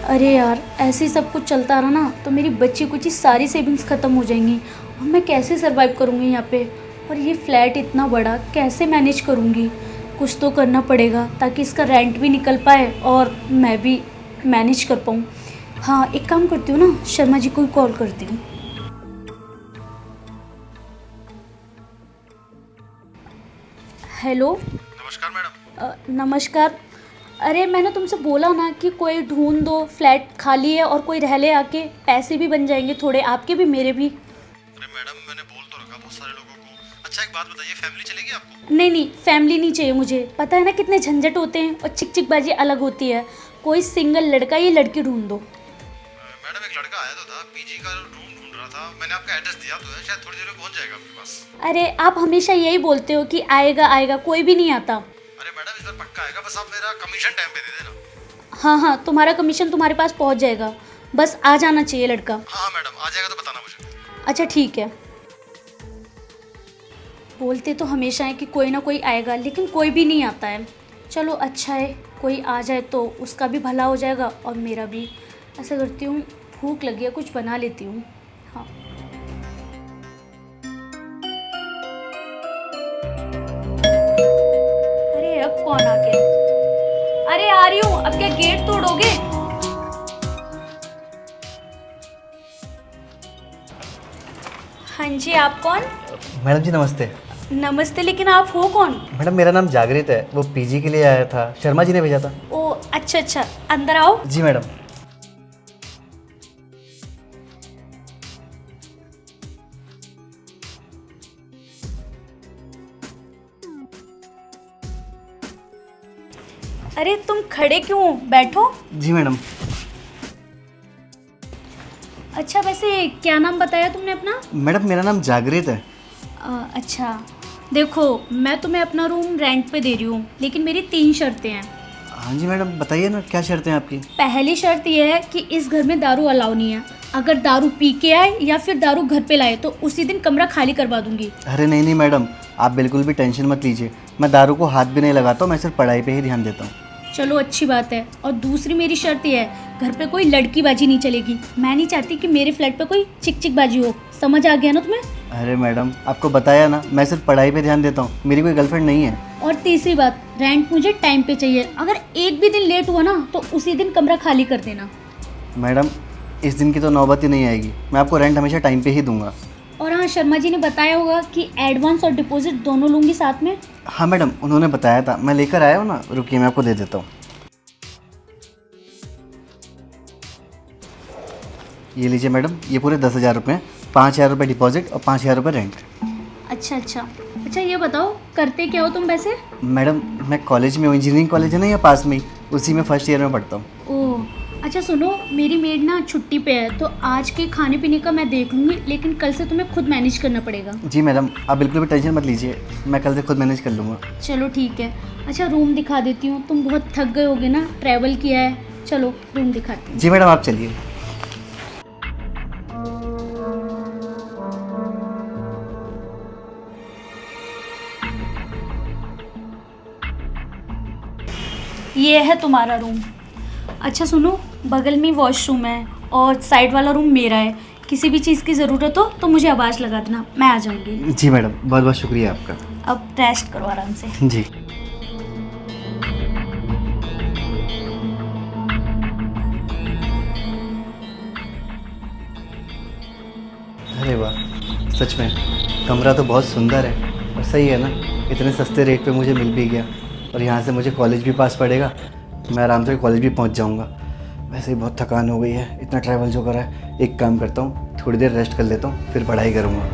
अरे यार, ऐसे ही सब कुछ चलता रहा ना तो मेरी बच्ची कुछ सारी सेविंग्स ख़त्म हो जाएंगी और मैं कैसे सरवाइव करूँगी यहाँ पे। और ये फ्लैट इतना बड़ा कैसे मैनेज करूँगी। कुछ तो करना पड़ेगा ताकि इसका रेंट भी निकल पाए और मैं भी मैनेज कर पाऊँ। हाँ, एक काम करती हूँ ना, शर्मा जी को ही कॉल करती हूँ। हेलो। नमस्कार मैडम। नमस्कार। अरे मैंने तुमसे बोला ना कि कोई ढूंढ दो, फ्लैट खाली है और कोई रह ले आके, पैसे भी बन जाएंगे थोड़े, आपके भी मेरे भी। अरे मैडम, मैंने बोल तो रखा बहुत सारे लोगों को। अच्छा एक बात बताइए, फैमिली चलेगी आपको? नहीं नहीं, फैमिली नहीं चाहिए मुझे। पता है ना कितने झंझट होते हैं और चिक चिक बाजी अलग होती है। कोई सिंगल लड़का या लड़की ढूंढ दो। मैडम एक लड़का आया तो था, पीजी का रूम ढूंढ रहा था। मैंने आपका एड्रेस दिया तो है, शायद थोड़ी देर में पहुंच जाएगा आपके पास। अरे आप हमेशा यही बोलते हो कि आएगा आएगा, कोई भी नहीं आता। अरे मैडम, इस बार पक्का आएगा, बस आप मेरा कमीशन टाइम पे दे देना। हाँ हाँ, तुम्हारा कमीशन तुम्हारे पास पहुंच जाएगा, बस आ जाना चाहिए लड़का। हाँ मैडम, आ जाएगा तो बताना मुझे। अच्छा ठीक है। बोलते तो हमेशा है कि कोई ना कोई आएगा, लेकिन कोई भी नहीं आता है। चलो अच्छा है, कोई आ जाए तो उसका भी भला हो जाएगा और मेरा भी। ऐसा करती हूँ, भूख लगी है, कुछ बना लेती हूँ। हाँ। अरे अब कौन आ गया? अरे आ रही हूँ, अब क्या गेट तोड़ोगे? हाँ जी, आप कौन? मैडम जी नमस्ते। नमस्ते, लेकिन आप हो कौन? मैडम मेरा नाम जागृत है, वो पीजी के लिए आया था, शर्मा जी ने भेजा था। ओ अच्छा अच्छा, अंदर आओ। जी मैडम। अरे तुम खड़े क्यों हो? बैठो। जी मैडम। अच्छा वैसे क्या नाम बताया तुमने अपना? मैडम मेरा नाम जागृत है। अच्छा देखो, मैं तुम्हें अपना रूम रेंट पे दे रही हूँ, लेकिन मेरी 3 शर्तें हैं। हाँ जी मैडम, बताइए ना क्या शर्तें हैं आपकी। पहली शर्त यह है कि इस घर में दारू अलाउ नहीं है। अगर दारू पी के आए या फिर दारू घर पे लाए तो उसी दिन कमरा खाली करवा दूंगी। अरे नहीं नहीं मैडम, आप बिल्कुल भी टेंशन मत लीजिए, मैं दारू को हाथ भी नहीं लगाता हूँ, मैं सिर्फ पढ़ाई पे ही ध्यान देता हूँ। चलो अच्छी बात है। और दूसरी मेरी शर्त यह है, घर पे कोई लड़की बाजी नहीं चलेगी। मैं नहीं चाहती कि मेरे फ्लैट पे कोई चिक चिक बाजी हो। समझ आ गया ना तुम्हें? अरे मैडम आपको बताया ना, मैं सिर्फ पढ़ाई पे ध्यान देता हूँ, मेरी कोई गर्लफ्रेंड नहीं है। और तीसरी बात, रेंट मुझे टाइम पे चाहिए। अगर एक भी दिन लेट हुआ ना तो उसी दिन कमरा खाली कर देना। मैडम इस दिन की तो नौबत ही नहीं आएगी, मैं आपको रेंट हमेशा टाइम पे ही दूंगा। और हाँ, शर्मा जी ने बताया होगा कि एडवांस और डिपॉजिट दोनों लूँगी साथ में। हाँ मैडम, उन्होंने बताया था, मैं लेकर आया हूँ ना, रुकिए मैं आपको दे देता हूँ। ये लीजिए मैडम, ये पूरे 10,000 रुपये, 5,000 रुपये डिपॉजिट और 5,000 रुपये रेंट। अच्छा अच्छा। अच्छा ये बताओ, करते क्या हो तुम वैसे? मैडम मैं कॉलेज में हूँ, इंजीनियरिंग कॉलेज है ना यहाँ पास में ही, उसी में फर्स्ट ईयर में पढ़ता हूँ। ओह अच्छा, सुनो मेरी मेड ना छुट्टी पे है, तो आज के खाने पीने का मैं देख लूँगी, लेकिन कल से तुम्हें खुद मैनेज करना पड़ेगा। जी मैडम, आप बिल्कुल भी टेंशन मत लीजिए, मैं कल से खुद मैनेज कर लूँगा। चलो ठीक है। अच्छा रूम दिखा देती हूँ, तुम बहुत थक गए होगे ना, ट्रैवल किया है। चलो रूम दिखाती हूँ। जी मैडम आप चलिए। ये है तुम्हारा रूम। अच्छा सुनो, बगल में वॉशरूम है और साइड वाला रूम मेरा है। किसी भी चीज़ की ज़रूरत हो तो मुझे आवाज़ लगा देना, मैं आ जाऊँगी। जी मैडम, बहुत बहुत शुक्रिया आपका। अब रेस्ट करो आराम से। जी। अरे वाह, सच में कमरा तो बहुत सुंदर है और सही है ना, इतने सस्ते रेट पे मुझे मिल भी गया और यहाँ से मुझे कॉलेज भी पास पड़ेगा, मैं आराम से कॉलेज भी पहुँच जाऊँगा। वैसे ही बहुत थकान हो गई है, इतना ट्रैवल जो करा है। एक काम करता हूँ, थोड़ी देर रेस्ट कर लेता हूँ, फिर पढ़ाई करूँगा।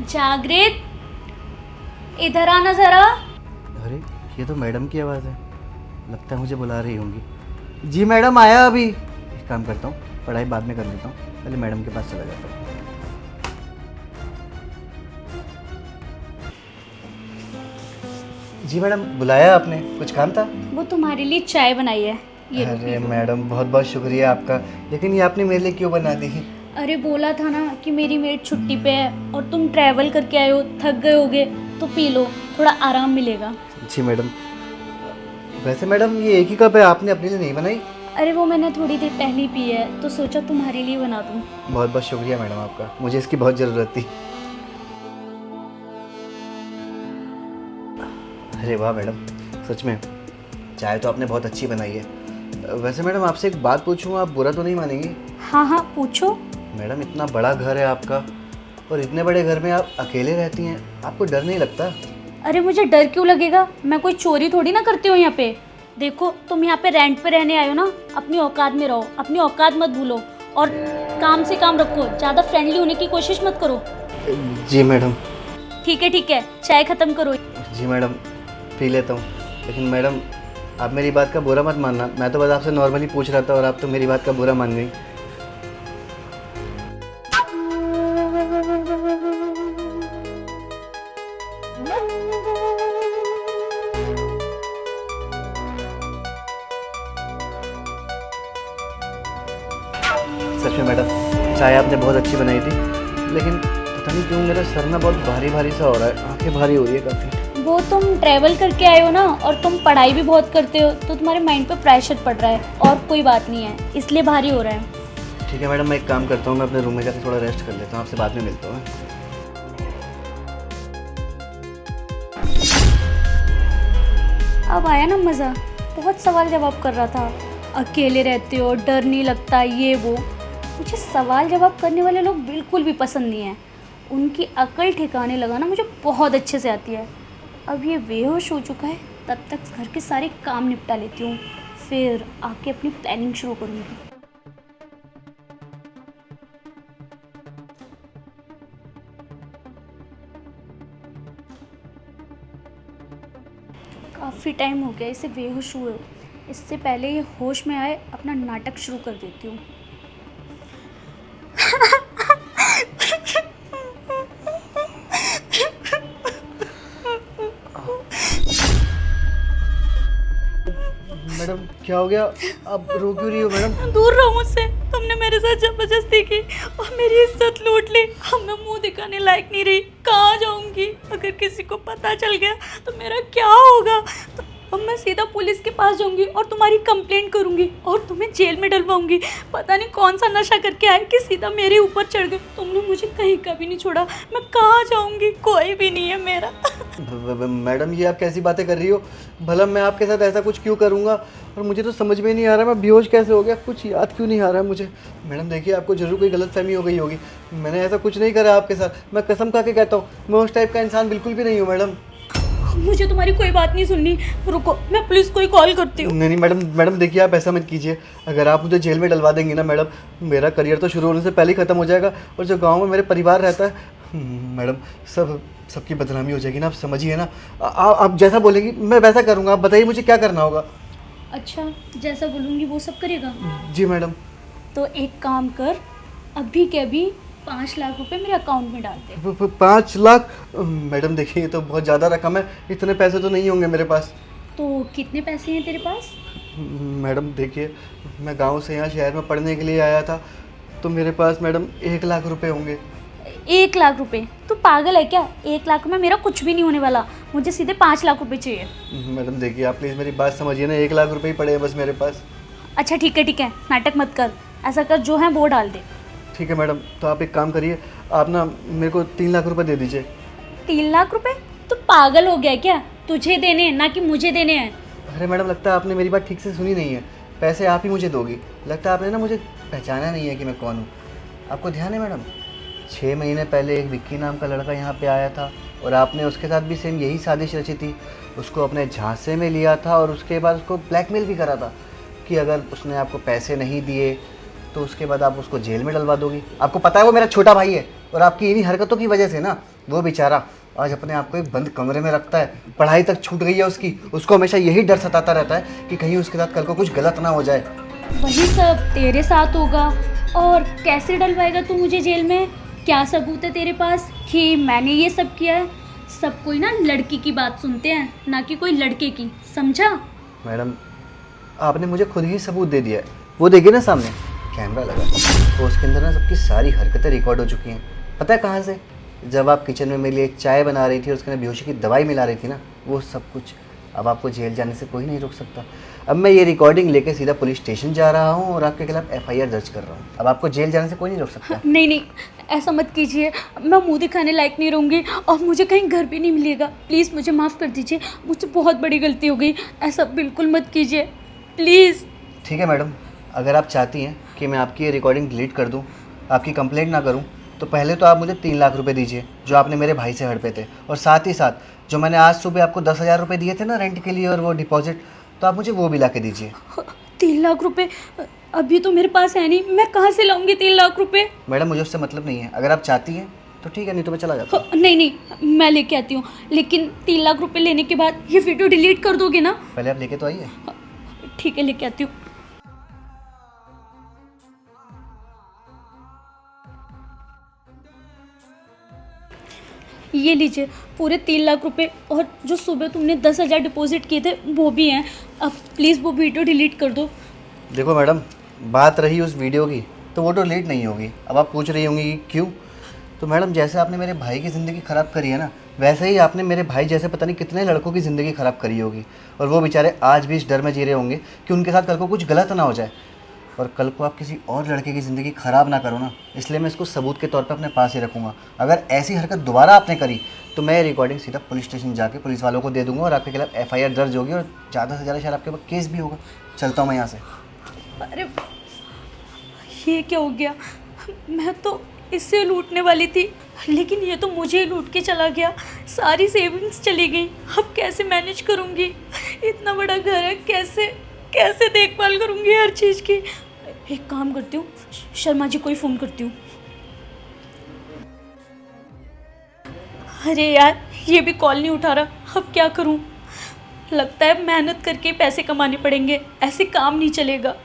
जागृत, इधर आना ज़रा। अरे ये तो मैडम की आवाज़ है, लगता है मुझे बुला रही होंगी। जी मैडम आया अभी। एक काम करता हूँ, पढ़ाई बाद में कर लेता हूँ, पहले मैडम के पास चला जाता हूँ। जी मैडम, बुलाया आपने, कुछ काम था? वो तुम्हारे लिए चाय बनाई है, ये लो, अरे पी लो। मैडम बहुत बहुत शुक्रिया आपका, लेकिन ये आपने मेरे लिए क्यों बना दी? अरे बोला था ना कि मेरी मेड छुट्टी पे है और तुम ट्रैवल करके आए हो, थक गए होगे, तो पी लो, थोड़ा आराम मिलेगा। जी मैडम। वैसे मैडम ये एक ही कप है, आपने अपने लिए नहीं बनाई? अरे वो मैंने थोड़ी देर पहले ही पी है तो सोचा तुम्हारे लिए बना दूँ। बहुत बहुत शुक्रिया मैडम आपका, मुझे इसकी बहुत ज़रूरत थी। अरे वाह मैडम, सच में चाय तो आपने बहुत अच्छी बनाई है। वैसे मैडम आपसे एक बात पूछूं, आप बुरा तो नहीं मानेंगी? हाँ हाँ पूछो। मैडम इतना बड़ा घर है आपका, और इतने बड़े घर में आप अकेले रहती हैं, आपको डर नहीं लगता? अरे मुझे डर क्यों लगेगा, मैं कोई चोरी थोड़ी ना करती हूँ यहाँ पे। देखो तुम यहाँ पे रेंट पे रहने आए हो ना, अपनी औकात में रहो, अपनी औकात मत भूलो और काम से काम रखो, ज़्यादा फ्रेंडली होने की कोशिश मत करो। जी मैडम। ठीक है, चाय ख़त्म करो। जी मैडम, पी लेता हूँ, लेकिन मैडम आप मेरी बात का बुरा मत मानना, मैं तो बस आपसे नॉर्मली पूछ रहा था और आप तो मेरी बात का बुरा मान गई। सच में मैडम चाय आपने बहुत अच्छी बनाई थी, लेकिन पता नहीं क्यों मेरा सर ना बहुत भारी भारी सा हो रहा है, आंखें भारी हो रही है काफ़ी। वो तुम ट्रैवल करके आए हो ना, और तुम पढ़ाई भी बहुत करते हो, तो तुम्हारे माइंड पे प्रेशर पड़ रहा है, और कोई बात नहीं है, इसलिए भारी हो रहा है। ठीक है मैडम, मैं एक काम करता हूँ, मैं अपने रूम में जाकर थोड़ा रेस्ट कर लेता हूँ, आपसे बाद में मिलता हूँ। अब आया ना मज़ा, बहुत सवाल जवाब कर रहा था, अकेले रहते हो, डर नहीं लगता, ये वो। मुझे सवाल जवाब करने वाले लोग बिल्कुल भी पसंद नहीं हैं, उनकी अकल ठिकाने लगाना मुझे बहुत अच्छे से आती है। अब ये बेहोश हो चुका है, तब तक घर के सारे काम निपटा लेती हूँ, फिर आके अपनी प्लानिंग शुरू करूँगी। काफ़ी टाइम हो गया इसे बेहोश हुए, इससे पहले ये होश में आए अपना नाटक शुरू कर देती हूँ। मैडम क्या हो गया, आप रो क्यों रही हो मैडम? दूर रहो मुझसे, तुमने मेरे साथ जबरदस्ती की और मेरी इज्जत लूट ली। अब मैं मुंह दिखाने लायक नहीं रही, कहाँ जाऊंगी? अगर किसी को पता चल गया तो मेरा क्या होगा? तो अब मैं सीधा पुलिस के पास जाऊंगी और तुम्हारी कंप्लेंट करूंगी और तुम्हें जेल में डलवाऊंगी। पता नहीं कौन सा नशा करके आए कि सीधा मेरे ऊपर चढ़ गए। तुमने मुझे कहीं का भी नहीं छोड़ा, मैं कहाँ जाऊंगी? कोई भी नहीं है मेरा। मैडम ये आप कैसी बातें कर रही हो? भला मैं आपके साथ ऐसा कुछ क्यों करूँगा? और मुझे तो समझ में नहीं आ रहा मैं बेहोश कैसे हो गया, कुछ याद क्यों नहीं आ रहा है मुझे। मैडम देखिए आपको जरूर कोई गलतफहमी हो गई होगी, मैंने ऐसा कुछ नहीं करा आपके साथ, मैं कसम खा के कहता हूँ मैं उस टाइप का इंसान बिल्कुल भी नहीं हूँ मैडम। मुझे तुम्हारी कोई बात नहीं सुननी, रुको मैं पुलिस को ही कॉल करती हूँ। नहीं मैडम देखिए आप ऐसा मत कीजिए, अगर आप मुझे जेल में डलवा देंगी ना मैडम, मेरा करियर तो शुरू होने से पहले ही ख़त्म हो जाएगा, और जो गांव में मेरे परिवार रहता है मैडम सबकी बदनामी हो जाएगी ना, आप समझिए ना। आप जैसा बोलेंगी मैं वैसा करूँगा, आप बताइए मुझे क्या करना होगा। अच्छा जैसा बोलूँगी वो सब करेगा? जी मैडम। तो एक काम कर, अभी के अभी 5 लाख रुपए मेरे अकाउंट में डाल दे। 5 लाख? मैडम देखिए ये तो बहुत ज़्यादा रकम है, इतने पैसे तो नहीं होंगे मेरे पास। तो कितने पैसे हैं तेरे पास? मैडम देखिए मैं गांव से यहाँ शहर में पढ़ने के लिए आया था, तो मेरे पास मैडम 1 लाख रुपए होंगे। 1 लाख रुपए? तू पागल है क्या? 1 लाख में मेरा कुछ भी नहीं होने वाला, मुझे सीधे 5 लाख रुपए चाहिए। मैडम देखिए आप प्लीज़ मेरी बात समझिए ना, 1 लाख रुपए ही पड़े हैं बस मेरे पास। अच्छा ठीक है, नाटक मत कर, ऐसा कर जो है वो डाल दे। ठीक है मैडम, तो आप एक काम करिए, आप ना मेरे को 3 लाख रुपए दे दीजिए। 3 लाख रुपए? तू पागल हो गया क्या? तुझे देने हैं ना कि मुझे देने हैं? अरे मैडम लगता है आपने मेरी बात ठीक से सुनी नहीं है, पैसे आप ही मुझे दोगी। लगता है आपने ना मुझे पहचाना नहीं है कि मैं कौन हूँ। आपको ध्यान है मैडम 6 महीने पहले एक विक्की नाम का लड़का यहाँ पे आया था, और आपने उसके साथ भी सेम यही साजिश रची थी। उसको अपने झांसे में लिया था और उसके बाद उसको ब्लैकमेल भी करा था कि अगर उसने आपको पैसे नहीं दिए तो उसके बाद आप उसको जेल में डलवा दोगी। आपको पता है वो मेरा छोटा भाई है, और आपकी इन्हीं हरकतों की वजह से ना वो बेचारा आज अपने आप को एक बंद कमरे में रखता है। पढ़ाई तक छूट गई है उसकी, उसको हमेशा यही डर सताता रहता है कि कहीं उसके साथ कल को कुछ गलत ना हो जाए। वही सब तेरे साथ होगा, और कैसे डलवाएगा तू मुझे जेल में? क्या सबूत है तेरे पास कि मैंने ये सब किया है? सब कोई ना लड़की की बात सुनते हैं, ना कि कोई लड़के की, समझा? मैडम आपने मुझे खुद ही सबूत दे दिया है। वो देखिए ना सामने कैमरा लगा, तो उसके अंदर ना सबकी सारी हरकतें रिकॉर्ड हो चुकी हैं। पता है कहाँ से? जब आप किचन में मेरे लिए चाय बना रही थी और उसके अंदर बेहोशी की दवाई मिला रही थी ना, वो सब कुछ। अब आपको जेल जाने से कोई नहीं रोक सकता। अब मैं ये रिकॉर्डिंग लेके सीधा पुलिस स्टेशन जा रहा हूँ और आपके खिलाफ FIR दर्ज कर रहा हूँ। अब आपको जेल जाने से कोई नहीं रोक सकता। नहीं नहीं, ऐसा मत कीजिए। मैं मुंह दिखाने लायक नहीं रहूँगी और मुझे कहीं घर भी नहीं मिलेगा। प्लीज़ मुझे माफ़ कर दीजिए, मुझसे बहुत बड़ी गलती हो गई। ऐसा बिल्कुल मत कीजिए प्लीज़। ठीक है मैडम, अगर आप चाहती हैं कि मैं आपकी ये रिकॉर्डिंग डिलीट कर दूं, आपकी कंप्लेंट ना करूं, तो पहले तो आप मुझे 3 लाख रुपए दीजिए जो आपने मेरे भाई से हड़पे थे, और साथ ही साथ जो मैंने आज सुबह आपको 10,000 रुपये दिए थे ना रेंट के लिए और वो डिपॉजिट, तो आप मुझे वो भी ला के दीजिए। 3 लाख रुपए अभी तो मेरे पास है नहीं, मैं कहाँ से लाऊंगी 3 लाख रुपए? मैडम मुझे उससे मतलब नहीं है, अगर आप चाहती हैं तो ठीक है, नहीं तो मैं चला जाता हूँ। नहीं नहीं, मैं लेके आती हूँ, लेकिन 3 लाख रुपए लेने के बाद ये वीडियो डिलीट कर दोगे ना? पहले आप लेके तो आइए। ठीक है, लेके आती हूँ। ये लीजिए पूरे 3 लाख रुपए, और जो सुबह तुमने 10,000 डिपॉजिट किए थे वो भी हैं। अब प्लीज़ वो वीडियो डिलीट कर दो। देखो मैडम, बात रही उस वीडियो की, तो वो तो डिलीट नहीं होगी। अब आप पूछ रही होंगी कि क्यों? तो मैडम जैसे आपने मेरे भाई की ज़िंदगी ख़राब करी है ना, वैसे ही आपने मेरे भाई जैसे पता नहीं कितने लड़कों की ज़िंदगी ख़राब करी होगी, और वो बेचारे आज भी इस डर में जी रहे होंगे कि उनके साथ कल को कुछ गलत ना हो जाए, और कल को आप किसी और लड़के की ज़िंदगी ख़राब ना करो ना। इसलिए मैं इसको सबूत के तौर पे अपने पास ही रखूँगा। अगर ऐसी हरकत दोबारा आपने करी तो मैं रिकॉर्डिंग सीधा पुलिस स्टेशन जाके पुलिस वालों को दे दूँगा और आपके खिलाफ FIR दर्ज होगी, और ज़्यादा से ज़्यादा शायद आपके ऊपर केस भी होगा। चलता हूँ मैं यहाँ से। अरे ये क्या हो गया? मैं तो इससे लूटने वाली थी, लेकिन ये तो मुझे ही लूट के चला गया। सारी सेविंग्स चली गई। अब कैसे मैनेज करूँगी? इतना बड़ा घर है, कैसे कैसे देखभाल करूँगी हर चीज़ की? एक काम करती हूँ, शर्मा जी को ही फ़ोन करती हूँ। अरे यार, ये भी कॉल नहीं उठा रहा। अब क्या करूँ? लगता है मेहनत करके पैसे कमाने पड़ेंगे, ऐसे काम नहीं चलेगा।